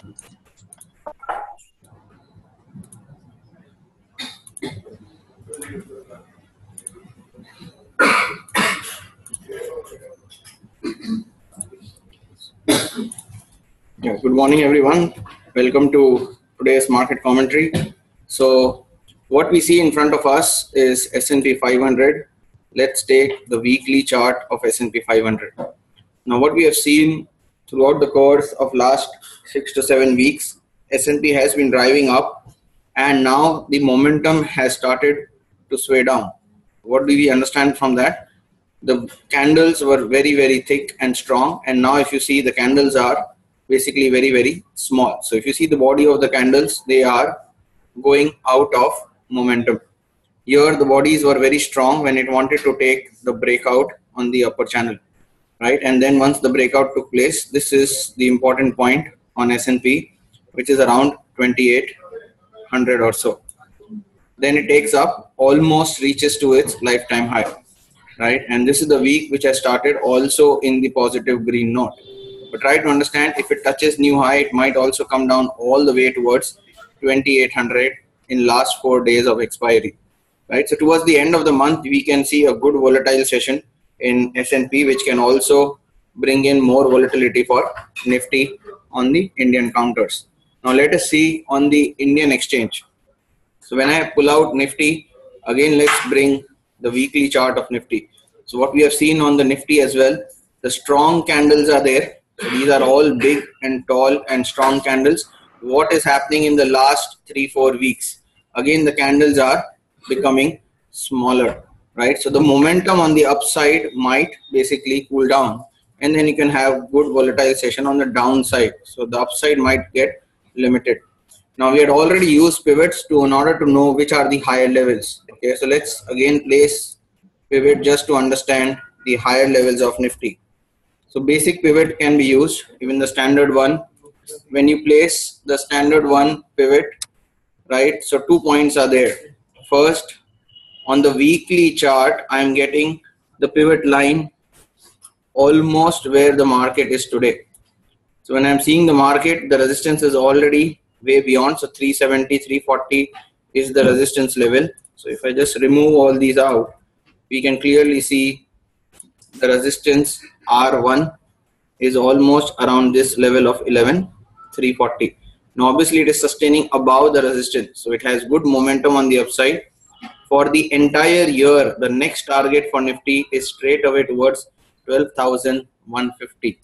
Yeah, good morning, everyone. Welcome to today's market commentary. So, what we see in front of us is S&P 500. Let's take the weekly chart of S&P 500. Now, what we have seen throughout the course of last 6 to 7 weeks, S&P has been driving up, and now the momentum has started to sway down. What do we understand from that? The candles were very thick and strong, and now if you see, the candles are basically very small. So if you see the body of the candles, they are going out of momentum. Here the bodies were very strong when it wanted to take the breakout on the upper channel, right? And then once the breakout took place, this is the important point on S&P, which is around 2800 or so. Then it takes up, almost reaches to its lifetime high, right? And this is the week which has started also in the positive green note. But try to understand, if it touches new high, it might also come down all the way towards 2800 in last 4 days of expiry, right? So towards the end of the month, we can see a good volatile session in S&P, which can also bring in more volatility for Nifty on the Indian counters. Now let us see on the Indian exchange. So when I pull out Nifty, again let's bring the weekly chart of Nifty. So what we have seen on the Nifty as well, the strong candles are there. So these are all big and tall and strong candles. What is happening in the last 3-4 weeks? Again, the candles are becoming smaller, right? So the momentum on the upside might basically cool down, and then you can have good volatile session on the downside. So the upside might get limited. Now we had already used pivots in order to know which are the higher levels. Okay, so let's again place pivot just to understand the higher levels of Nifty. So basic pivot can be used, even the standard one. When you place the standard one pivot, right? So 2 points are there. First, on the weekly chart, I am getting the pivot line almost where the market is today. So when I'm seeing the market, the resistance is already way beyond. So 370, 340 is the resistance level. So if I just remove all these out, we can clearly see the resistance R1 is almost around this level of 11,340. Now obviously it is sustaining above the resistance, so it has good momentum on the upside. For the entire year, the next target for Nifty is straight away towards 12,150,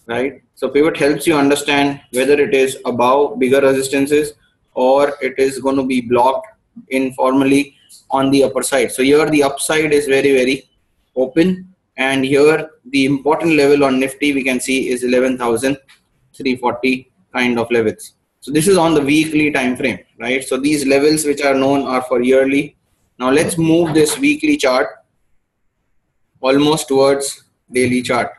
right? So pivot helps you understand whether it is above bigger resistances or it is going to be blocked informally on the upper side. So here the upside is very open, and here the important level on Nifty we can see is 11,340 kind of levels. So this is on the weekly time frame, right? So these levels which are known are for yearly. Now let's move this weekly chart almost towards daily chart.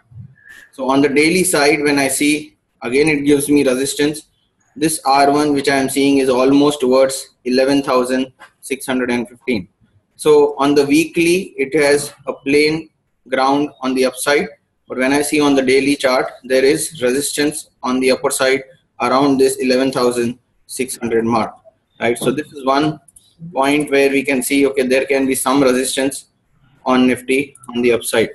So on the daily side, when I see, again it gives me resistance. This R1 which I am seeing is almost towards 11,615. So on the weekly, it has a plain ground on the upside, but when I see on the daily chart, there is resistance on the upper side around this 11,600 mark, right? So this is one point where we can see, okay, there can be some resistance on Nifty on the upside.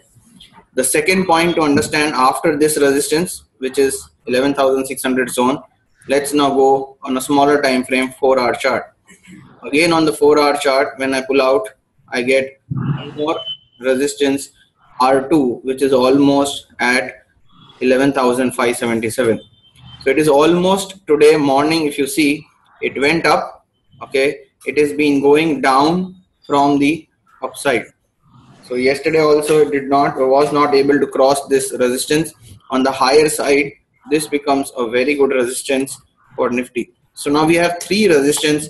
The second point to understand, after this resistance, which is 11,600 zone, let's now go on a smaller time frame, 4-hour chart. Again on the 4-hour chart, when I pull out, I get more resistance R2, which is almost at 11,577. So it is almost today morning, if you see, it went up, okay, it has been going down from the upside. So yesterday also it was not able to cross this resistance. On the higher side, this becomes a very good resistance for Nifty. So now we have 3 resistance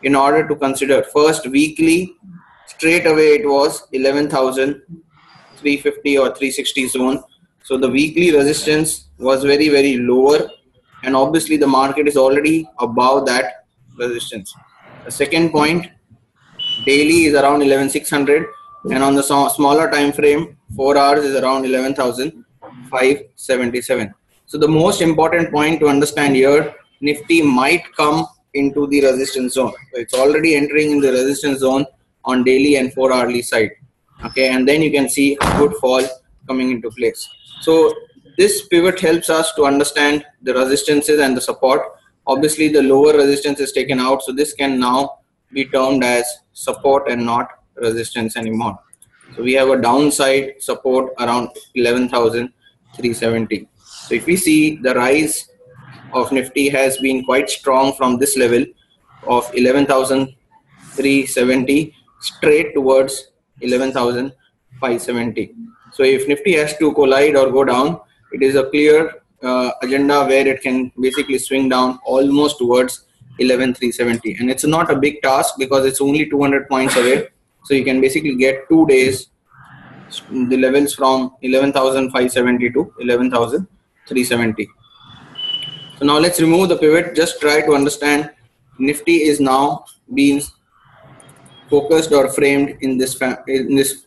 in order to consider. First, weekly, straight away it was 11,350 or 360 zone. So the weekly resistance was very lower, and obviously the market is already above that resistance. The second point, daily is around 11,600, and on the smaller time frame, 4 hours is around 11,577. So the most important point to understand here, Nifty might come into the resistance zone. So it's already entering in the resistance zone on daily and 4-hourly side. Okay, and then you can see a good fall coming into place. So this pivot helps us to understand the resistances and the support. Obviously the lower resistance is taken out, so this can now be termed as support and not resistance anymore. So we have a downside support around 11,370. so if we see, the rise of Nifty has been quite strong from this level of 11,370 straight towards 11,570. So if Nifty has to collide or go down, it is a clear agenda where it can basically swing down almost towards 11,370. And it's not a big task because it's only 200 points away. So you can basically get 2 days the levels from 11,570 to 11,370. So now let's remove the pivot. Just try to understand Nifty is now being focused or framed in this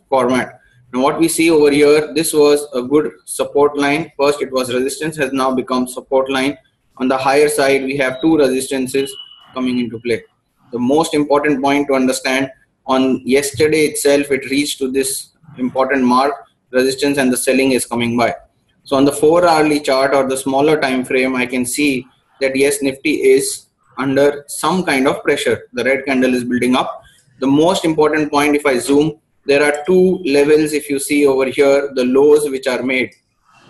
format. Now what we see over here, this was a good support line. First it was resistance, has now become support line. On the higher side we have two resistances coming into play. The most important point to understand, on yesterday itself it reached to this important mark, resistance, and the selling is coming by. So on the 4-hourly chart or the smaller time frame, I can see that yes, Nifty is under some kind of pressure. The red candle is building up. The most important point, if I zoom, there are two levels. If you see over here, the lows which are made,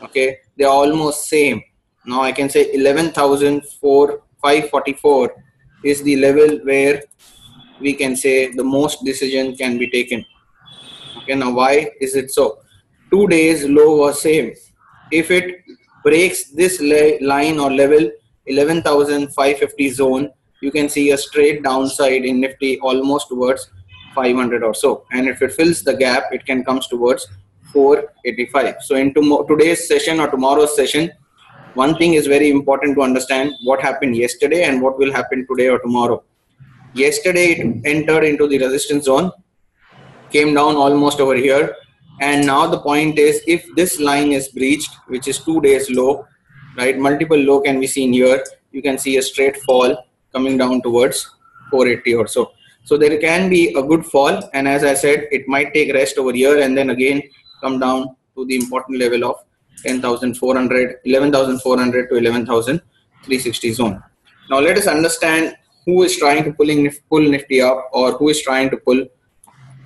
okay, they are almost same. Now I can say 11,544 is the level where we can say the most decision can be taken. Okay, now why is it so? 2 days low was same. If it breaks this line or level 11,550 zone, you can see a straight downside in Nifty almost towards 500 or so. And if it fills the gap, it can come towards 485. So in today's session or tomorrow's session, one thing is very important to understand: what happened yesterday and what will happen today or tomorrow. Yesterday it entered into the resistance zone, came down almost over here, and now the point is, if this line is breached, which is 2 days low, right, multiple low can be seen here, you can see a straight fall coming down towards 480 or so. So there can be a good fall, and as I said, it might take rest over here and then again come down to the important level of 11,400 to 11,360 zone. Now let us understand who is trying to pull Nifty up or who is trying to pull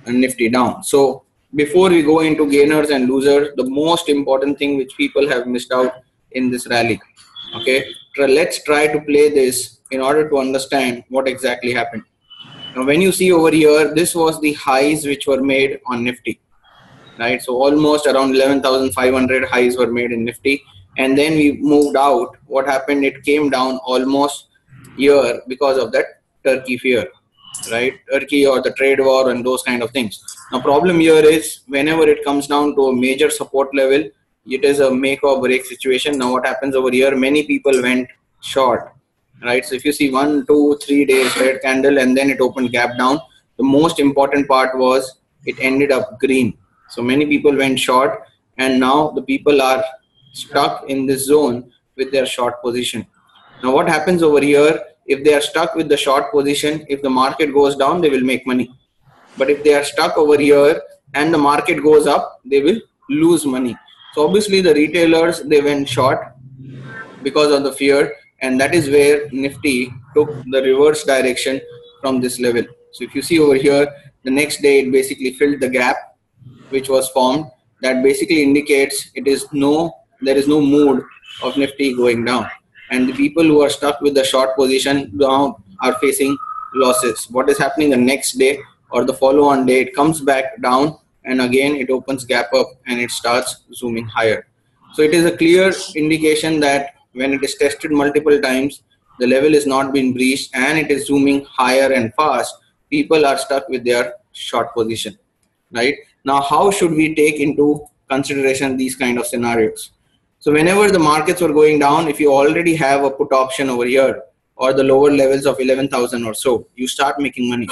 Nifty down. So before we go into gainers and losers, the most important thing which people have missed out in this rally, okay, let's try to play this in order to understand what exactly happened. Now when you see over here, this was the highs which were made on Nifty, right? So almost around 11,500 highs were made in Nifty, and then we moved out. What happened? It came down almost here because of that Turkey fear, right? Turkey or the trade war and those kind of things. Now problem here is, whenever it comes down to a major support level, it is a make or break situation. Now what happens over here? Many people went short, right? So if you see 1, 2, 3 days red candle and then it opened gap down, the most important part was it ended up green. So many people went short, and now the people are stuck in this zone with their short position. Now what happens over here? If they are stuck with the short position, if the market goes down, they will make money. But if they are stuck over here and the market goes up, they will lose money. So obviously the retailers, they went short because of the fear, and that is where Nifty took the reverse direction from this level. So if you see over here, the next day it basically filled the gap which was formed. That basically indicates there is no mood of Nifty going down, and the people who are stuck with the short position now are facing losses. What is happening the next day or the follow-on day? It comes back down and again it opens gap up and it starts zooming higher. So it is a clear indication that when it is tested multiple times, the level is not being breached and it is zooming higher and fast, people are stuck with their short position, right? Now how should we take into consideration these kind of scenarios? So whenever the markets were going down, if you already have a put option over here or the lower levels of 11,000 or so, you start making money,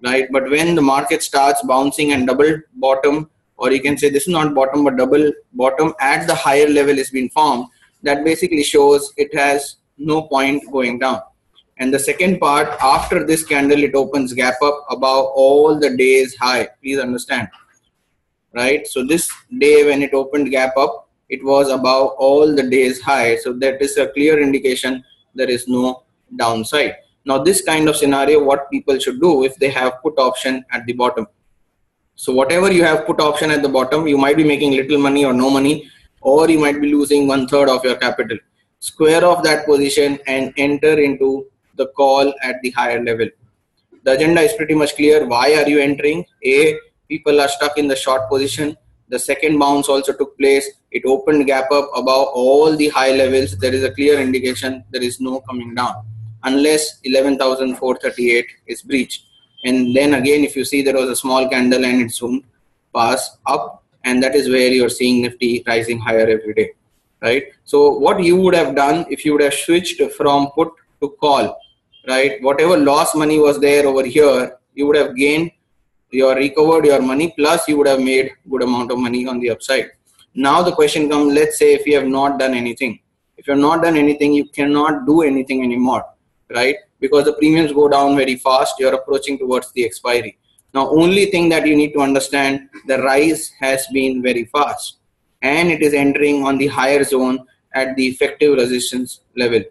right? But when the market starts bouncing and double bottom, or you can say this is not bottom but double bottom at the higher level is being formed, that basically shows it has no point going down. And the second part, after this candle, it opens gap up above all the day's high. Please understand, right? So this day when it opened gap up, it was above all the day's high. So that is a clear indication there is no downside. Now this kind of scenario, what people should do if they have put option at the bottom. So whatever you have put option at the bottom, you might be making little money or no money, or you might be losing 1/3 of your capital. Square off that position and enter into the call at the higher level. The agenda is pretty much clear. Why are you entering? A, people are stuck in the short position. The second bounce also took place. It opened gap up above all the high levels. There is a clear indication there is no coming down unless 11,438 is breached. And then again, if you see, there was a small candle and it soon passed up, and that is where you're seeing Nifty rising higher every day, right? So what you would have done if you would have switched from put to call, right? Whatever lost money was there over here, you would have gained, you recovered your money, plus you would have made good amount of money on the upside. Now the question comes, let's say if you have not done anything. If you have not done anything, you cannot do anything anymore, right? Because the premiums go down very fast, you're approaching towards the expiry. Now only thing that you need to understand, the rise has been very fast and it is entering on the higher zone at the effective resistance level,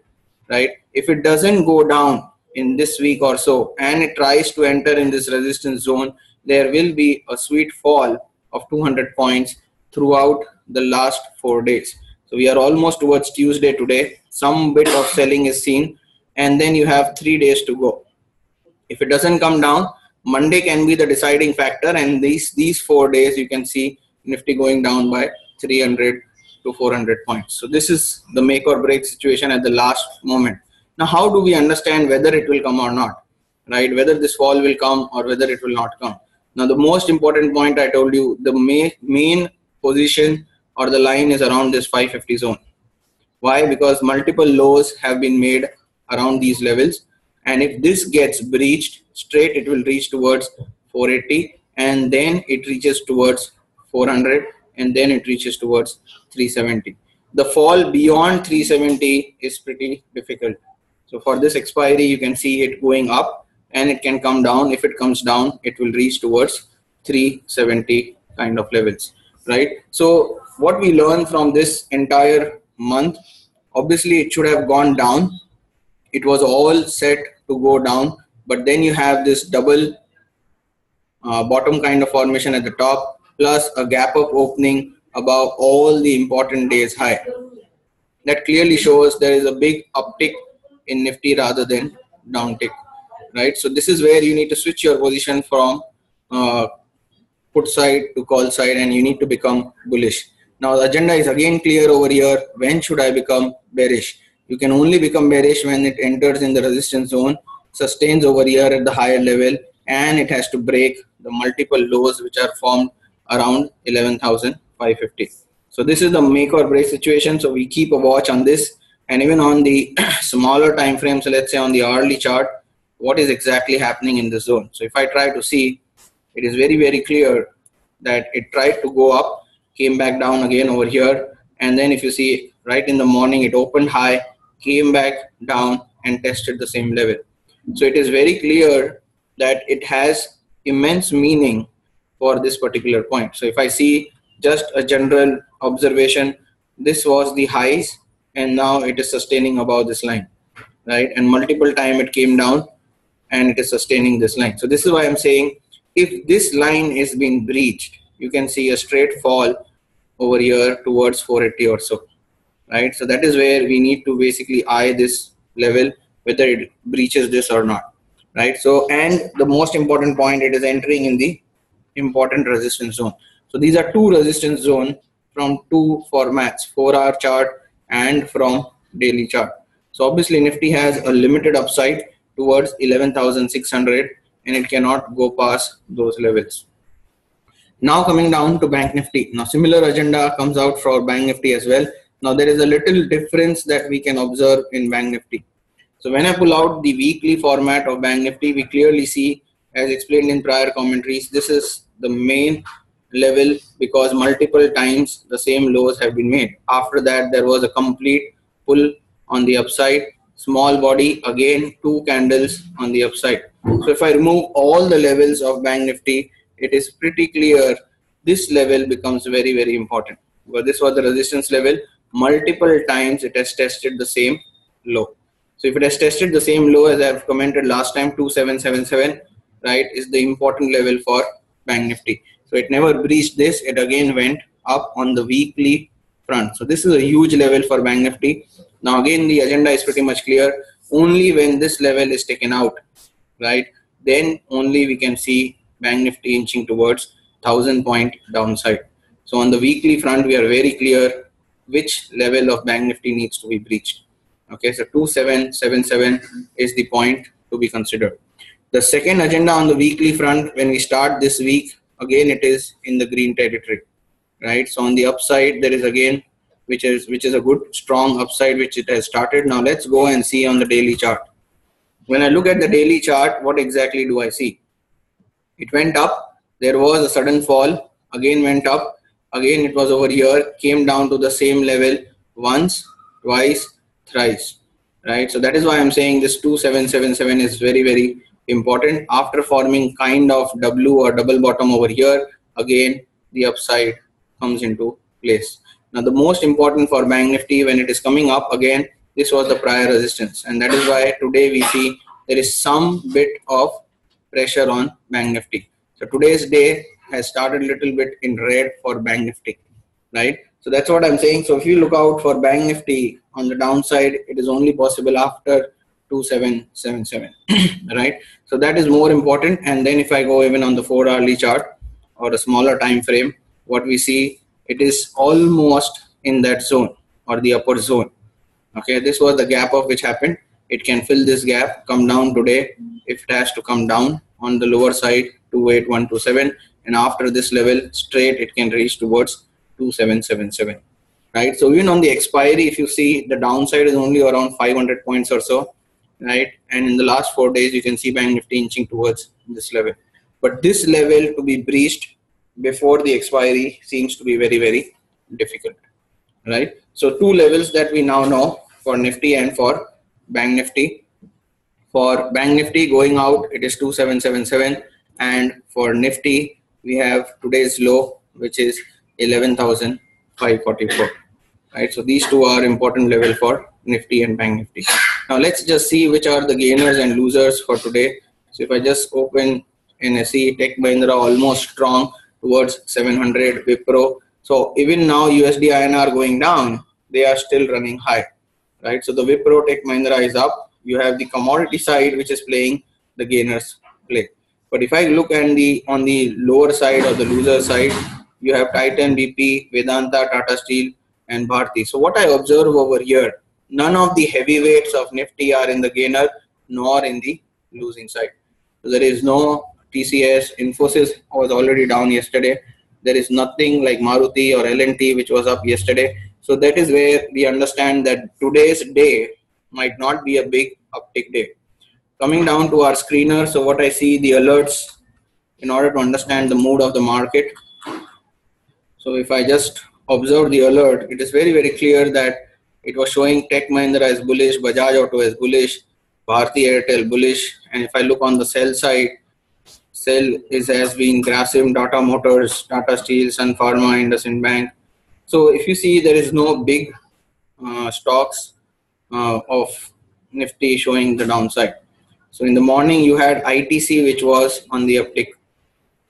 right? If it doesn't go down in this week or so and it tries to enter in this resistance zone, there will be a sweet fall of 200 points throughout the last 4 days. So we are almost towards Tuesday today. Some bit of selling is seen, and then you have 3 days to go. If it doesn't come down, Monday can be the deciding factor, and these 4 days you can see Nifty going down by 300 to 400 points. So this is the make or break situation at the last moment. Now how do we understand whether it will come or not, right? Whether this fall will come or whether it will not come. Now the most important point I told you, the main position or the line is around this 550 zone. Why? Because multiple lows have been made around these levels, and if this gets breached straight, it will reach towards 480, and then it reaches towards 400, and then it reaches towards 370. The fall beyond 370 is pretty difficult. So for this expiry, you can see it going up and it can come down. If it comes down, it will reach towards 370 kind of levels, right? So what we learned from this entire month, obviously it should have gone down. It was all set to go down, but then you have this double bottom kind of formation at the top, plus a gap up opening above all the important days high. That clearly shows there is a big uptick in Nifty rather than downtick, right? So this is where you need to switch your position from put side to call side, and you need to become bullish. Now the agenda is again clear over here. When should I become bearish? You can only become bearish when it enters in the resistance zone, sustains over here at the higher level, and it has to break the multiple lows which are formed around 11,550. So this is the make or break situation. So we keep a watch on this, and even on the smaller time frames, so let's say on the hourly chart, what is exactly happening in the zone. So if I try to see, it is very, very clear that it tried to go up, came back down again over here, and then if you see right in the morning, it opened high, came back down and tested the same level. So it is very clear that it has immense meaning for this particular point. So if I see just a general observation, this was the highs and now it is sustaining above this line, right? And multiple time it came down and it is sustaining this line. So this is why I'm saying if this line is being breached, you can see a straight fall over here towards 480 or so, right? So that is where we need to basically eye this level, whether it breaches this or not, right? So, and the most important point, it is entering in the important resistance zone. So these are two resistance zones from two formats, 4-hour chart and from daily chart. So obviously Nifty has a limited upside towards 11,600 and it cannot go past those levels. Now coming down to BankNifty. Now similar agenda comes out for BankNifty as well. Now there is a little difference that we can observe in BankNifty. So when I pull out the weekly format of BankNifty, we clearly see, as explained in prior commentaries, this is the main level because multiple times the same lows have been made. After that, there was a complete pull on the upside, small body, again 2 candles on the upside. So if I remove all the levels of Bank Nifty, it is pretty clear this level becomes very, very important, because this was the resistance level. Multiple times it has tested the same low. So if it has tested the same low as I have commented last time, 2777, right, is the important level for Bank Nifty. So it never breached this. It again went up on the weekly front. So this is a huge level for Bank Nifty. Now again, the agenda is pretty much clear. Only when this level is taken out, right, then only we can see Bank Nifty inching towards 1000-point downside. So on the weekly front, we are very clear which level of Bank Nifty needs to be breached. Okay, so 2777 is the point to be considered. The second agenda on the weekly front, when we start this week, again it is in the green territory, right? So on the upside, there is again, which is a good strong upside which it has started. Now let's go and see on the daily chart. When I look at the daily chart, what exactly do I see? It went up, there was a sudden fall, again went up, again it was over here, came down to the same level once, twice, thrice, right? So that is why I'm saying this 2777 is very, very important. After forming kind of W or double bottom over here, again the upside comes into place. Now the most important for Bank Nifty, when it is coming up again, this was the prior resistance, and that is why today we see there is some bit of pressure on Bank Nifty. So today's day has started a little bit in red for Bank Nifty, right? So that's what I'm saying. So if you look out for Bank Nifty on the downside, it is only possible after 2777, right? So that is more important. And then if I go even on the 4-hourly chart or a smaller time frame, what we see, it is almost in that zone or the upper zone. Okay, this was the gap of which happened. It can fill this gap, come down today if it has to come down on the lower side, 28127, and after this level straight it can reach towards 2777, right? So even on the expiry, if you see, the downside is only around 500 points or so, right? And in the last 4 days you can see Bank Nifty inching towards this level, but this level to be breached before the expiry seems to be very, very difficult, right? So two levels that we now know for Nifty and for Bank Nifty. For Bank Nifty going out, it is 2777, and for Nifty we have today's low, which is 11,544, right? So these two are important level for Nifty and Bank Nifty. Now let's just see which are the gainers and losers for today. So if I just open NSE, Tech Mahindra almost strong towards 700, Wipro. So even now USD INR going down, they are still running high, right? So the Wipro, Tech Mahindra is up. You have the commodity side which is playing the gainers play. But if I look at on the lower side or the loser side, you have Titan, BP, Vedanta, Tata Steel, and Bharti. So what I observe over here, none of the heavyweights of Nifty are in the gainer nor in the losing side. So there is no TCS. Infosys was already down yesterday. There is nothing like Maruti or L&T which was up yesterday. So that is where we understand that today's day might not be a big uptick day. Coming down to our screener, so what I see, the alerts in order to understand the mood of the market. So if I just observe the alert, it is very, very clear that it was showing Tech Mahindra as bullish, Bajaj Auto as bullish, Bharti Airtel bullish, and if I look on the sell side, sell has been Grasim, Tata Motors, Tata Steel, Sun Pharma, IndusInd Bank. So if you see, there is no big stocks of Nifty showing the downside. So in the morning you had ITC which was on the uptick,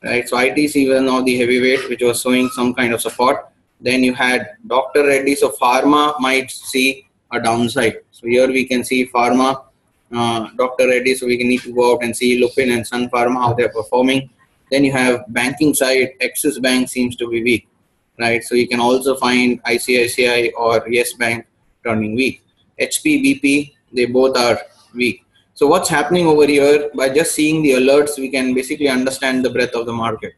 right? So ITC was now the heavyweight which was showing some kind of support. Then you had Dr. Reddy, so Pharma might see a downside. So here we can see Pharma, Dr. Reddy, so we need to go out and see Lupin and Sun Pharma, how they're performing. Then you have banking side, Axis Bank seems to be weak, right? So you can also find ICICI or Yes Bank turning weak. HP, BP, they both are weak. So what's happening over here, by just seeing the alerts, we can basically understand the breadth of the market,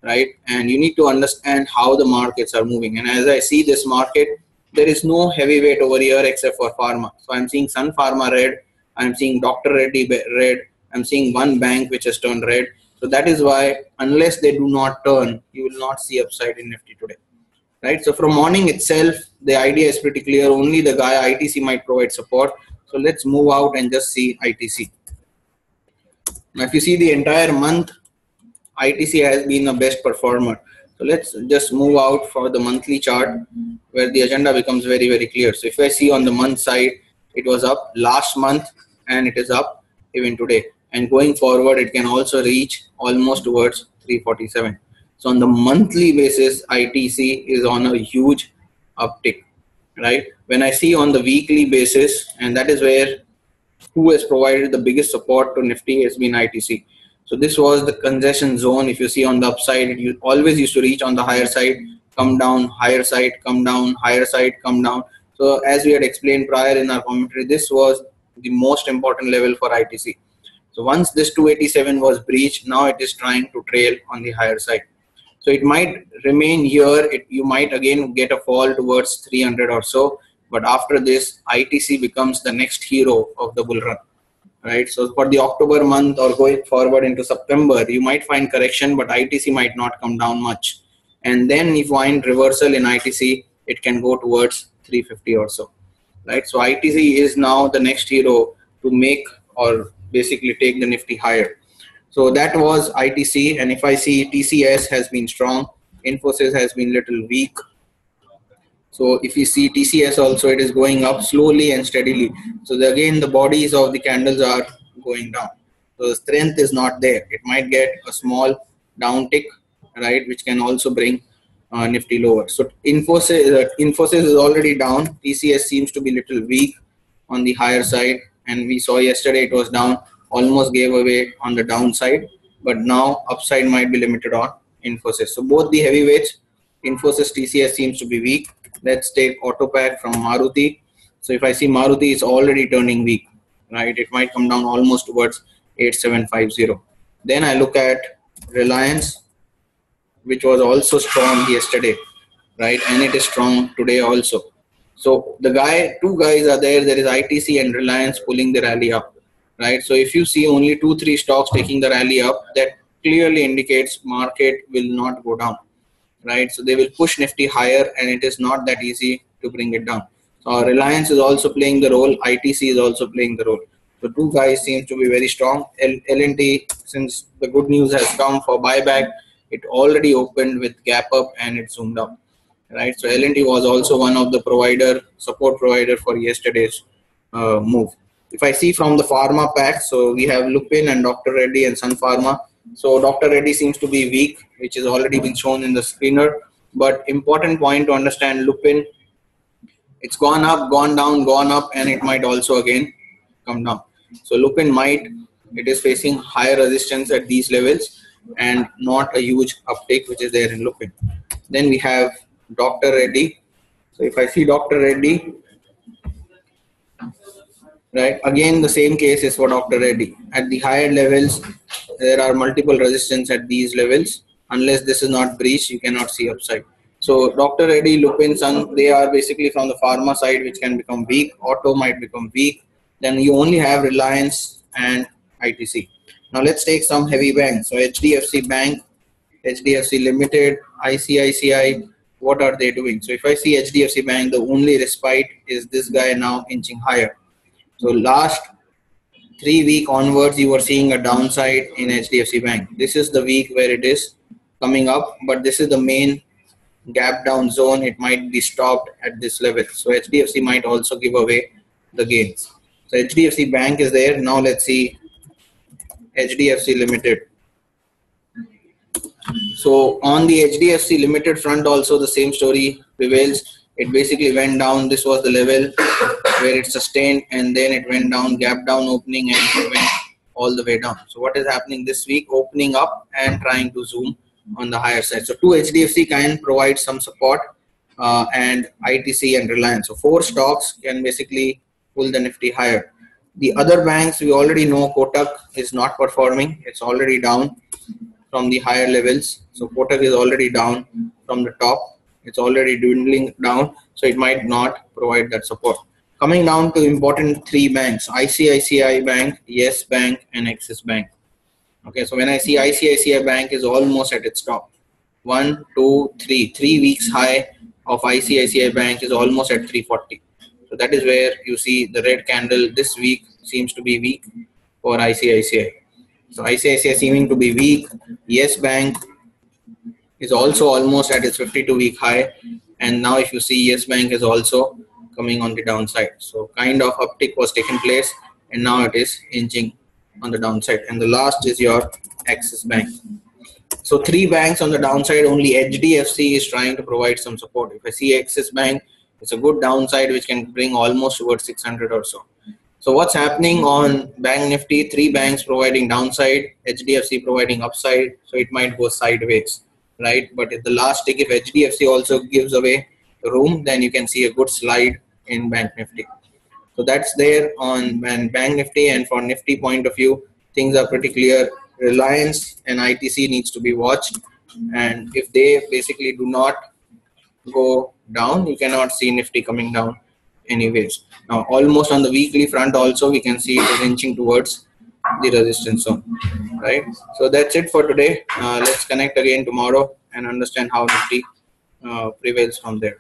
right? And you need to understand how the markets are moving. And as I see this market, there is no heavyweight over here except for Pharma. So I'm seeing Sun Pharma red, I'm seeing Dr. Reddy red, I'm seeing one bank which has turned red. So that is why unless they do not turn, you will not see upside in Nifty today. Right? So from morning itself, the idea is pretty clear. Only the guy ITC might provide support. So let's move out and just see ITC. Now, if you see the entire month, ITC has been the best performer. So let's just move out for the monthly chart where the agenda becomes very, very clear. So if I see on the month side, it was up last month and it is up even today. And going forward, it can also reach almost towards 347. So on the monthly basis, ITC is on a huge uptick, right? When I see on the weekly basis, and that is where who has provided the biggest support to Nifty has been ITC. So this was the congestion zone. If you see on the upside, it always used to reach on the higher side, come down, higher side, come down, higher side, come down. So as we had explained prior in our commentary, this was the most important level for ITC. So once this 287 was breached, now it is trying to trail on the higher side. So it might remain here. You might again get a fall towards 300 or so. But after this, ITC becomes the next hero of the bull run. Right, so for the October month or going forward into September, you might find correction, but ITC might not come down much. And then if you find reversal in ITC, it can go towards 350 or so. Right, so ITC is now the next hero to make or basically take the Nifty higher. So that was ITC, and if I see TCS has been strong, Infosys has been little weak. So if you see TCS also, it is going up slowly and steadily. So again, the bodies of the candles are going down. So the strength is not there. It might get a small down tick, right, which can also bring Nifty lower. So Infosys is already down. TCS seems to be little weak on the higher side. And we saw yesterday it was down, almost gave away on the downside. But now upside might be limited on Infosys. So both the heavyweights, Infosys, TCS seems to be weak. Let's take AutoPack from Maruti. So if I see Maruti is already turning weak, right? It might come down almost towards 8750. Then I look at Reliance, which was also strong yesterday, right? And it is strong today also. So the two guys are there. There is ITC and Reliance pulling the rally up, right? So if you see only 2-3 stocks taking the rally up, that clearly indicates market will not go down. Right, so they will push Nifty higher, and it is not that easy to bring it down. So Reliance is also playing the role. ITC is also playing the role. So two guys seem to be very strong. L&T, since the good news has come for buyback, it already opened with gap up and it zoomed up. Right, so L&T was also one of the support provider for yesterday's move. If I see from the pharma pack, so we have Lupin and Dr. Reddy and Sun Pharma. So Dr. Reddy seems to be weak, which has already been shown in the screener. But important point to understand, Lupin, it's gone up, gone down, gone up, and it might also again come down. So Lupin it is facing higher resistance at these levels and not a huge uptake which is there in Lupin. Then we have Dr. Reddy. So if I see Dr. Reddy, right, again the same case is for Dr. Reddy. At the higher levels, there are multiple resistance at these levels. Unless this is not breached, you cannot see upside. So Dr. Reddy, Lupin, Sun, they are basically from the pharma side, which can become weak. Auto might become weak. Then you only have Reliance and ITC. Now let's take some heavy banks. So HDFC Bank, HDFC Limited, ICICI, what are they doing? So if I see HDFC Bank, the only respite is this guy now inching higher. So last 3 weeks onwards, you were seeing a downside in HDFC Bank. This is the week where it is coming up, but this is the main gap down zone. It might be stopped at this level. So HDFC might also give away the gains. So HDFC Bank is there. Now let's see HDFC Limited. So on the HDFC Limited front also the same story prevails. It basically went down. This was the level where it sustained, and then it went down, gap down opening, and it went all the way down. So what is happening this week? Opening up and trying to zoom on the higher side. So 2 HDFC can provide some support, and ITC and Reliance. So 4 stocks can basically pull the Nifty higher. The other banks, we already know Kotak is not performing. It's already down from the higher levels. So Kotak is already down from the top. It's already dwindling down. So it might not provide that support. Coming down to important 3 banks, ICICI Bank, Yes Bank, and Axis Bank. Okay, so when I see ICICI Bank is almost at its top, 1, 2, 3, 3 weeks high of ICICI Bank is almost at 340. So that is where you see the red candle this week seems to be weak for ICICI. So ICICI seeming to be weak. Yes Bank is also almost at its 52-week high, and now if you see Yes Bank is also coming on the downside. So kind of uptick was taking place, and now it is inching on the downside. And the last is your Axis Bank. So 3 banks on the downside, only HDFC is trying to provide some support. If I see Axis Bank, it's a good downside which can bring almost towards 600 or so. So what's happening on Bank Nifty? 3 banks providing downside, HDFC providing upside, so it might go sideways, right? But at the last tick, if HDFC also gives away room, then you can see a good slide in Bank Nifty. So that's there on Bank Nifty, and for Nifty point of view, things are pretty clear. Reliance and ITC needs to be watched, and if they basically do not go down, you cannot see Nifty coming down anyways. Now almost on the weekly front also, we can see it is inching towards the resistance zone, right? So that's it for today. Let's connect again tomorrow and understand how Nifty prevails from there.